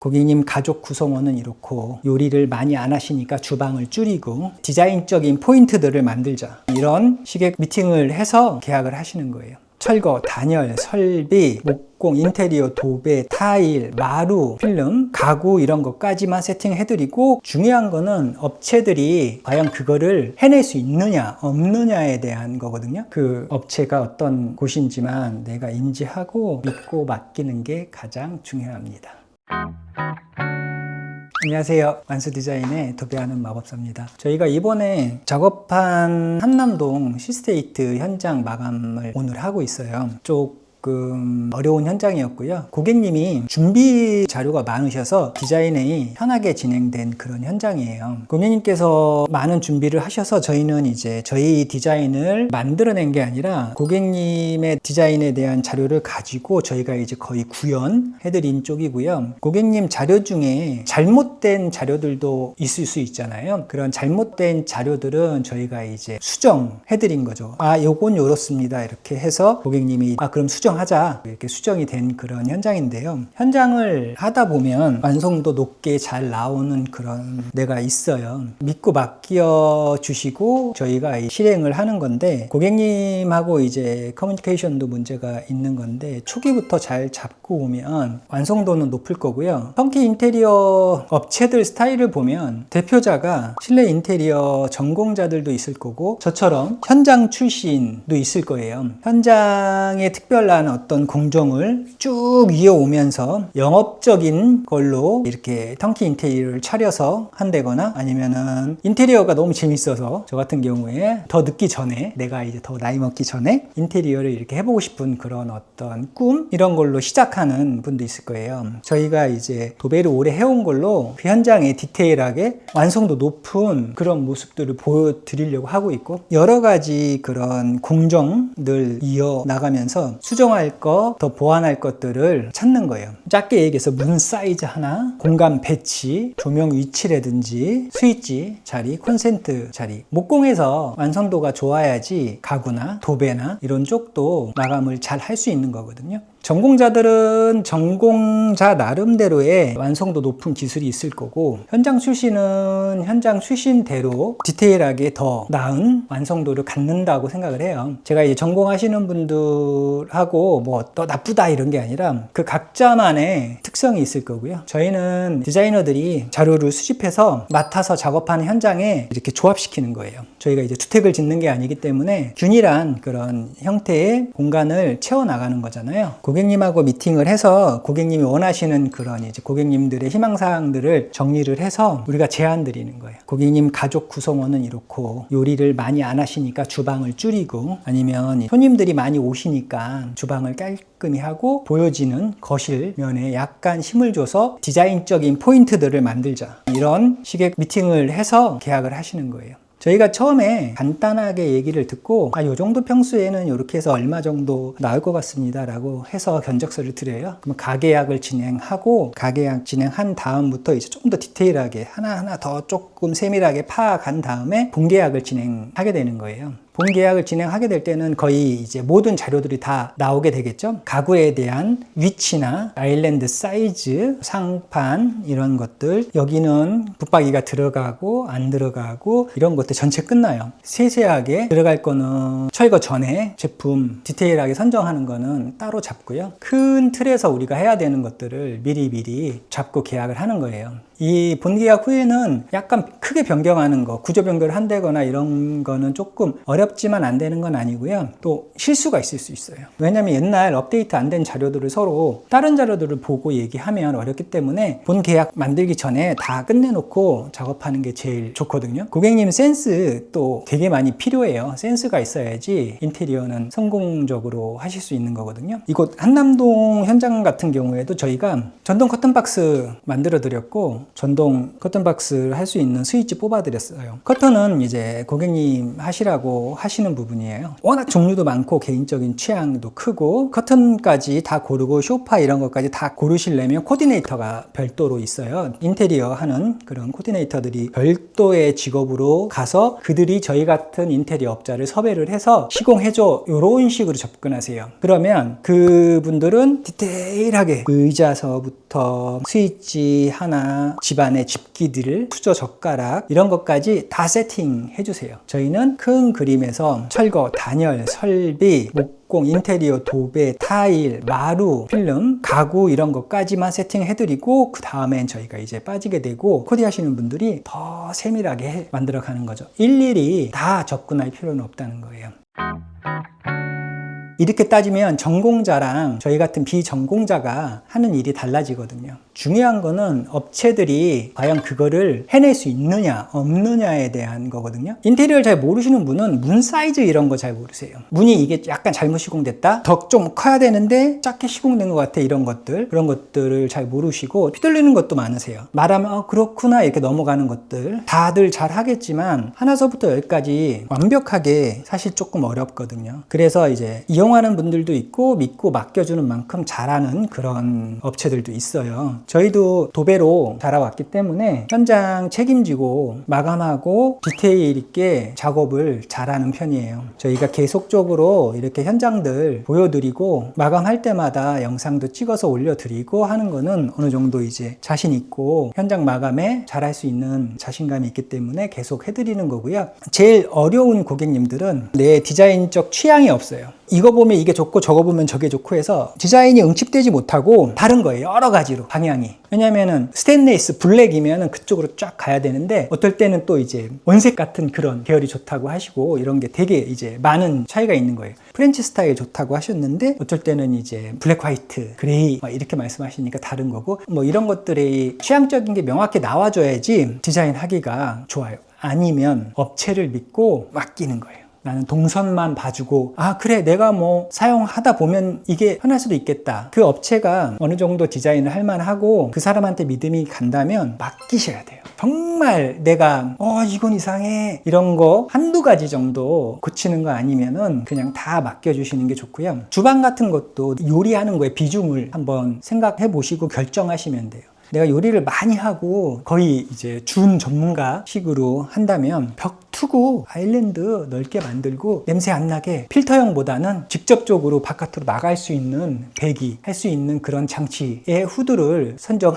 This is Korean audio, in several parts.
고객님 가족 구성원은 이렇고 요리를 많이 안 하시니까 주방을 줄이고 디자인적인 포인트들을 만들자, 이런 식의 미팅을 해서 계약을 하시는 거예요. 철거, 단열, 설비, 목공, 인테리어, 도배, 타일, 마루, 필름, 가구 이런 것까지만 세팅해드리고, 중요한 거는 업체들이 과연 그거를 해낼 수 있느냐 없느냐에 대한 거거든요. 그 업체가 어떤 곳인지만 내가 인지하고 믿고 맡기는 게 가장 중요합니다. 안녕하세요. 완수디자인의 도배하는 마법사입니다. 저희가 이번에 작업한 한남동 시스테이트 현장 마감을 오늘 하고 있어요. 조금 어려운 현장이었고요. 고객님이 준비 자료가 많으셔서 디자인이 편하게 진행된 그런 현장이에요. 고객님께서 많은 준비를 하셔서 저희는 이제 저희 디자인을 만들어낸 게 아니라 고객님의 디자인에 대한 자료를 가지고 저희가 이제 거의 구현해드린 쪽이고요. 고객님 자료 중에 잘못된 자료들도 있을 수 있잖아요. 그런 잘못된 자료들은 저희가 이제 수정해드린 거죠. 요건 요렇습니다. 이렇게 해서 고객님이 그럼 수정하자, 이렇게 수정이 된 그런 현장인데요. 현장을 하다 보면 완성도 높게 잘 나오는 그런 데가 있어요. 믿고 맡겨 주시고 저희가 실행을 하는 건데, 고객님하고 이제 커뮤니케이션도 문제가 있는 건데 초기부터 잘 잡고 오면 완성도는 높을 거고요. 턴키 인테리어 업체들 스타일을 보면 대표자가 실내 인테리어 전공자들도 있을 거고, 저처럼 현장 출신도 있을 거예요. 현장에 특별한 어떤 공정을 쭉 이어오면서 영업적인 걸로 이렇게 턴키 인테리어를 차려서 한다거나, 아니면은 인테리어가 너무 재밌어서 저 같은 경우에 더 늦기 전에, 내가 이제 더 나이 먹기 전에 인테리어를 이렇게 해보고 싶은 그런 어떤 꿈, 이런 걸로 시작하는 분도 있을 거예요. 저희가 이제 도배를 오래 해온 걸로 그 현장에 디테일하게 완성도 높은 그런 모습들을 보여드리려고 하고 있고, 여러 가지 그런 공정들 이어 나가면서 수정할 것, 더 보완할 것들을 찾는 거예요. 짧게 얘기해서 문 사이즈 하나, 공간 배치, 조명 위치라든지 스위치 자리, 콘센트 자리, 목공에서 완성도가 좋아야지 가구나 도배나 이런 쪽도 마감을 잘 할 수 있는 거거든요. 전공자들은 전공자 나름대로의 완성도 높은 기술이 있을 거고, 현장 출신은 현장 출신대로 디테일하게 더 나은 완성도를 갖는다고 생각을 해요. 제가 이제 전공하시는 분들하고 뭐 더 나쁘다 이런 게 아니라 그 각자만의 특성이 있을 거고요. 저희는 디자이너들이 자료를 수집해서 맡아서 작업하는 현장에 이렇게 조합시키는 거예요. 저희가 이제 주택을 짓는 게 아니기 때문에 균일한 그런 형태의 공간을 채워나가는 거잖아요. 고객님하고 미팅을 해서 고객님이 원하시는 그런 이제 고객님들의 희망사항들을 정리를 해서 우리가 제안 드리는 거예요. 고객님 가족 구성원은 이렇고 요리를 많이 안 하시니까 주방을 줄이고, 아니면 손님들이 많이 오시니까 주방을 깔끔히 하고 보여지는 거실면에 약간 힘을 줘서 디자인적인 포인트들을 만들자, 이런 식의 미팅을 해서 계약을 하시는 거예요. 저희가 처음에 간단하게 얘기를 듣고 요 정도 평수에는 이렇게 해서 얼마 정도 나올 것 같습니다 라고 해서 견적서를 드려요. 그럼 가계약을 진행하고, 가계약 진행한 다음부터 이제 좀 더 디테일하게 하나하나 더 조금 세밀하게 파악한 다음에 본계약을 진행하게 되는 거예요. 본계약을 진행하게 될 때는 거의 이제 모든 자료들이 다 나오게 되겠죠. 가구에 대한 위치나 아일랜드 사이즈, 상판 이런 것들, 여기는 붙박이가 들어가고 안 들어가고 이런 것들 전체 끝나요. 세세하게 들어갈 거는 철거 전에 제품 디테일하게 선정하는 거는 따로 잡고요. 큰 틀에서 우리가 해야 되는 것들을 미리 잡고 계약을 하는 거예요. 이 본계약 후에는 약간 크게 변경하는 거, 구조 변경을 한다거나 이런 거는 조금 어렵지만 안 되는 건 아니고요. 또 실수가 있을 수 있어요. 왜냐면 옛날 업데이트 안 된 자료들을 서로 다른 자료들을 보고 얘기하면 어렵기 때문에 본계약 만들기 전에 다 끝내놓고 작업하는 게 제일 좋거든요. 고객님 센스 또 되게 많이 필요해요. 센스가 있어야지 인테리어는 성공적으로 하실 수 있는 거거든요. 이곳 한남동 현장 같은 경우에도 저희가 전동 커튼박스 만들어 드렸고, 전동 커튼박스를 할 수 있는 스위치 뽑아 드렸어요. 커튼은 이제 고객님 하시라고 하려고 하시는 부분이에요. 워낙 종류도 많고 개인적인 취향도 크고 커튼까지 다 고르고 소파 이런 것까지 다 고르시려면 코디네이터가 별도로 있어요. 인테리어 하는 그런 코디네이터들이 별도의 직업으로 가서 그들이 저희 같은 인테리어 업자를 섭외를 해서 시공해줘 이런 식으로 접근하세요. 그러면 그분들은 디테일하게 의자서부터 스위치 하나, 집안의 집기들, 수저 젓가락 이런 것까지 다 세팅해 주세요. 저희는 큰 그림에서 철거, 단열, 설비, 목공, 인테리어, 도배, 타일, 마루, 필름, 가구 이런 것까지만 세팅해드리고 그 다음엔 저희가 이제 빠지게 되고 코디하시는 분들이 더 세밀하게 만들어 가는 거죠. 일일이 다 접근할 필요는 없다는 거예요. 이렇게 따지면 전공자랑 저희 같은 비전공자가 하는 일이 달라지거든요. 중요한 거는 업체들이 과연 그거를 해낼 수 있느냐 없느냐에 대한 거거든요. 인테리어를 잘 모르시는 분은 문 사이즈 이런 거 잘 모르세요. 문이 이게 약간 잘못 시공됐다, 더 좀 커야 되는데 작게 시공된 것 같아, 이런 것들, 그런 것들을 잘 모르시고 휘둘리는 것도 많으세요. 말하면 그렇구나 이렇게 넘어가는 것들 다들 잘 하겠지만 하나서부터 열까지 완벽하게 사실 조금 어렵거든요. 그래서 이제 이용하는 분들도 있고 믿고 맡겨주는 만큼 잘하는 그런 업체들도 있어요. 저희도 도배로 자라왔기 때문에 현장 책임지고 마감하고 디테일 있게 작업을 잘하는 편이에요. 저희가 계속적으로 이렇게 현장들 보여드리고 마감할 때마다 영상도 찍어서 올려드리고 하는 거는 어느 정도 이제 자신 있고 현장 마감에 잘할 수 있는 자신감이 있기 때문에 계속 해드리는 거고요. 제일 어려운 고객님들은 내 디자인적 취향이 없어요. 이거 보면 이게 좋고 저거 보면 저게 좋고 해서 디자인이 응집되지 못하고 다른 거예요. 여러 가지로 방향이. 왜냐면은 스테인리스 블랙이면은 그쪽으로 쫙 가야 되는데 어떨 때는 또 이제 원색 같은 그런 계열이 좋다고 하시고 이런 게 되게 이제 많은 차이가 있는 거예요. 프렌치 스타일 좋다고 하셨는데 어쩔 때는 이제 블랙 화이트, 그레이 이렇게 말씀하시니까 다른 거고 뭐 이런 것들이 취향적인 게 명확히 나와줘야지 디자인 하기가 좋아요. 아니면 업체를 믿고 맡기는 거예요. 나는 동선만 봐주고 그래 내가 뭐 사용하다 보면 이게 편할 수도 있겠다. 그 업체가 어느 정도 디자인을 할 만하고 그 사람한테 믿음이 간다면 맡기셔야 돼요. 정말 내가 이건 이상해 이런 거 한두 가지 정도 고치는 거 아니면은 그냥 다 맡겨주시는 게 좋고요. 주방 같은 것도 요리하는 거에 비중을 한번 생각해 보시고 결정하시면 돼요. 내가 요리를 많이 하고 거의 이제 준 전문가 식으로 한다면 벽 투고 아일랜드 넓게 만들고 냄새 안 나게 필터형보다는 직접적으로 바깥으로 나갈 수 있는 배기 할 수 있는 그런 장치의 후드를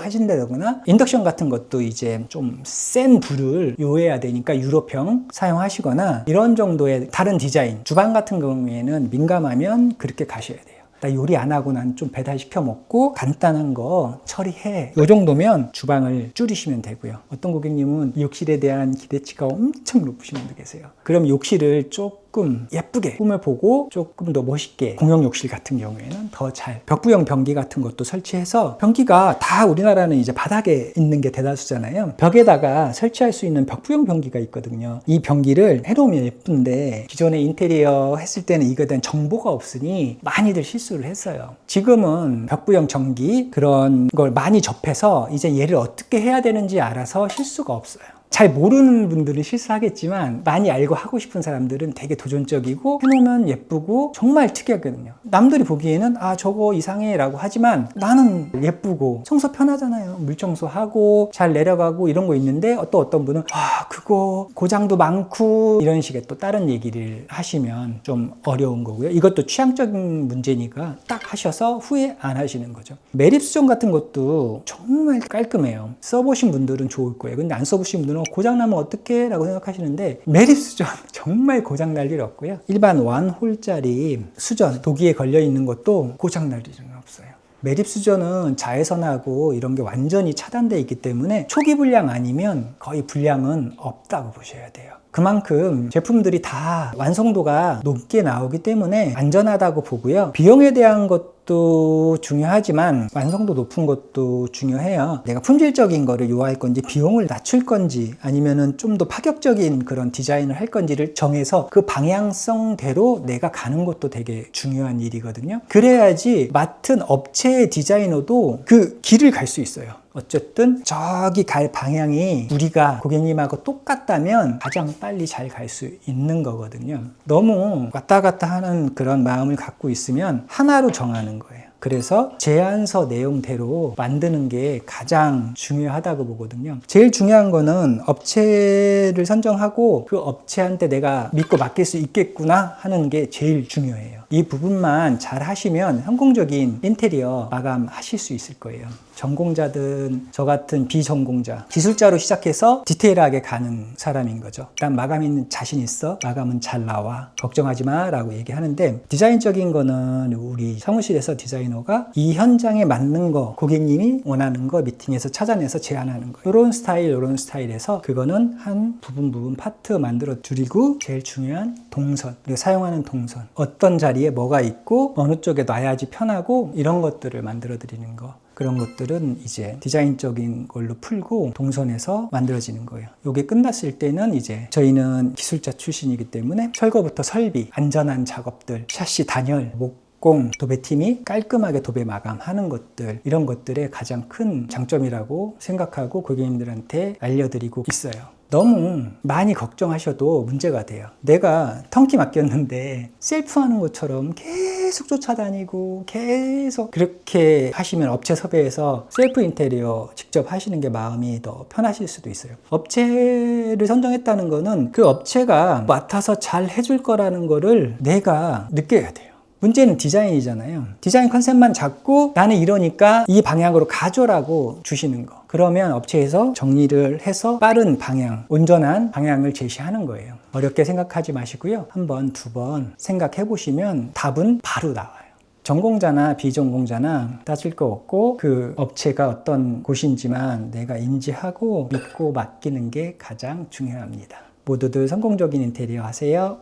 선정하신다거나 인덕션 같은 것도 이제 좀 센 불을 요해야 되니까 유럽형 사용하시거나 이런 정도의 다른 디자인 주방 같은 경우에는 민감하면 그렇게 가셔야 돼요. 나 요리 안 하고 난 좀 배달시켜 먹고 간단한 거 처리해. 이 정도면 주방을 줄이시면 되고요. 어떤 고객님은 욕실에 대한 기대치가 엄청 높으신 분도 계세요. 그럼 욕실을 조금 예쁘게 꾸며보고 조금 더 멋있게 공용 욕실 같은 경우에는 더 잘 벽부형 변기 같은 것도 설치해서 변기가 다 우리나라는 이제 바닥에 있는 게 대다수잖아요. 벽에다가 설치할 수 있는 벽부형 변기가 있거든요. 이 변기를 해놓으면 예쁜데 기존에 인테리어 했을 때는 이거에 대한 정보가 없으니 많이들 실수를 했어요. 지금은 벽부형 전기 그런 걸 많이 접해서 이제 얘를 어떻게 해야 되는지 알아서 실수가 없어요. 잘 모르는 분들은 실수하겠지만 많이 알고 하고 싶은 사람들은 되게 도전적이고 해놓으면 예쁘고 정말 특이하거든요. 남들이 보기에는 저거 이상해 라고 하지만 나는 예쁘고 청소 편하잖아요. 물청소하고 잘 내려가고 이런 거 있는데 또 어떤 분은 그거 고장도 많고 이런 식의 또 다른 얘기를 하시면 좀 어려운 거고요. 이것도 취향적인 문제니까 딱 하셔서 후회 안 하시는 거죠. 매립수전 같은 것도 정말 깔끔해요. 써보신 분들은 좋을 거예요. 근데 안 써보신 분들은 고장나면 어떡해? 라고 생각하시는데 매립수전 정말 고장날 일 없고요. 일반 완홀짜리 수전 도기에 걸려있는 것도 고장날 일은 없어요. 매립수전은 자외선하고 이런 게 완전히 차단되어 있기 때문에 초기 불량 아니면 거의 불량은 없다고 보셔야 돼요. 그만큼 제품들이 다 완성도가 높게 나오기 때문에 안전하다고 보고요. 비용에 대한 것도 중요하지만 완성도 높은 것도 중요해요. 내가 품질적인 거를 요구할 건지 비용을 낮출 건지 아니면은 좀 더 파격적인 그런 디자인을 할 건지를 정해서 그 방향성대로 내가 가는 것도 되게 중요한 일이거든요. 그래야지 맡은 업체의 디자이너도 그 길을 갈 수 있어요. 어쨌든 저기 갈 방향이 우리가 고객님하고 똑같다면 가장 빨리 잘 갈 수 있는 거거든요. 너무 왔다 갔다 하는 그런 마음을 갖고 있으면 하나로 정하는 거예요. 그래서 제안서 내용대로 만드는 게 가장 중요하다고 보거든요. 제일 중요한 거는 업체를 선정하고 그 업체한테 내가 믿고 맡길 수 있겠구나 하는 게 제일 중요해요. 이 부분만 잘 하시면 성공적인 인테리어 마감하실 수 있을 거예요. 전공자든 저 같은 비전공자, 기술자로 시작해서 디테일하게 가는 사람인 거죠. 난 마감 있는 자신 있어? 마감은 잘 나와. 걱정하지 마 라고 얘기하는데, 디자인적인 거는 우리 사무실에서 디자이너가 이 현장에 맞는 거, 고객님이 원하는 거 미팅에서 찾아내서 제안하는 거예요. 이런 스타일에서 그거는 한 부분 파트 만들어 드리고, 제일 중요한 동선, 그리고 사용하는 동선, 어떤 자리에 뭐가 있고 어느 쪽에 놔야지 편하고 이런 것들을 만들어 드리는 거. 그런 것들은 이제 디자인적인 걸로 풀고 동선에서 만들어지는 거예요. 이게 끝났을 때는 이제 저희는 기술자 출신이기 때문에 철거부터 설비, 안전한 작업들, 샤시 단열, 목공, 도배팀이 깔끔하게 도배 마감하는 것들, 이런 것들의 가장 큰 장점이라고 생각하고 고객님들한테 알려드리고 있어요. 너무 많이 걱정하셔도 문제가 돼요. 내가 턴키 맡겼는데 셀프하는 것처럼 계속 쫓아다니고 계속 그렇게 하시면 업체 섭외해서 셀프 인테리어 직접 하시는 게 마음이 더 편하실 수도 있어요. 업체를 선정했다는 거는 그 업체가 맡아서 잘 해줄 거라는 거를 내가 느껴야 돼요. 문제는 디자인이잖아요. 디자인 컨셉만 잡고 나는 이러니까 이 방향으로 가져라고 주시는 거. 그러면 업체에서 정리를 해서 빠른 방향, 온전한 방향을 제시하는 거예요. 어렵게 생각하지 마시고요. 한 번, 두 번 생각해 보시면 답은 바로 나와요. 전공자나 비전공자나 따질 거 없고 그 업체가 어떤 곳인지만 내가 인지하고 믿고 맡기는 게 가장 중요합니다. 모두들 성공적인 인테리어 하세요.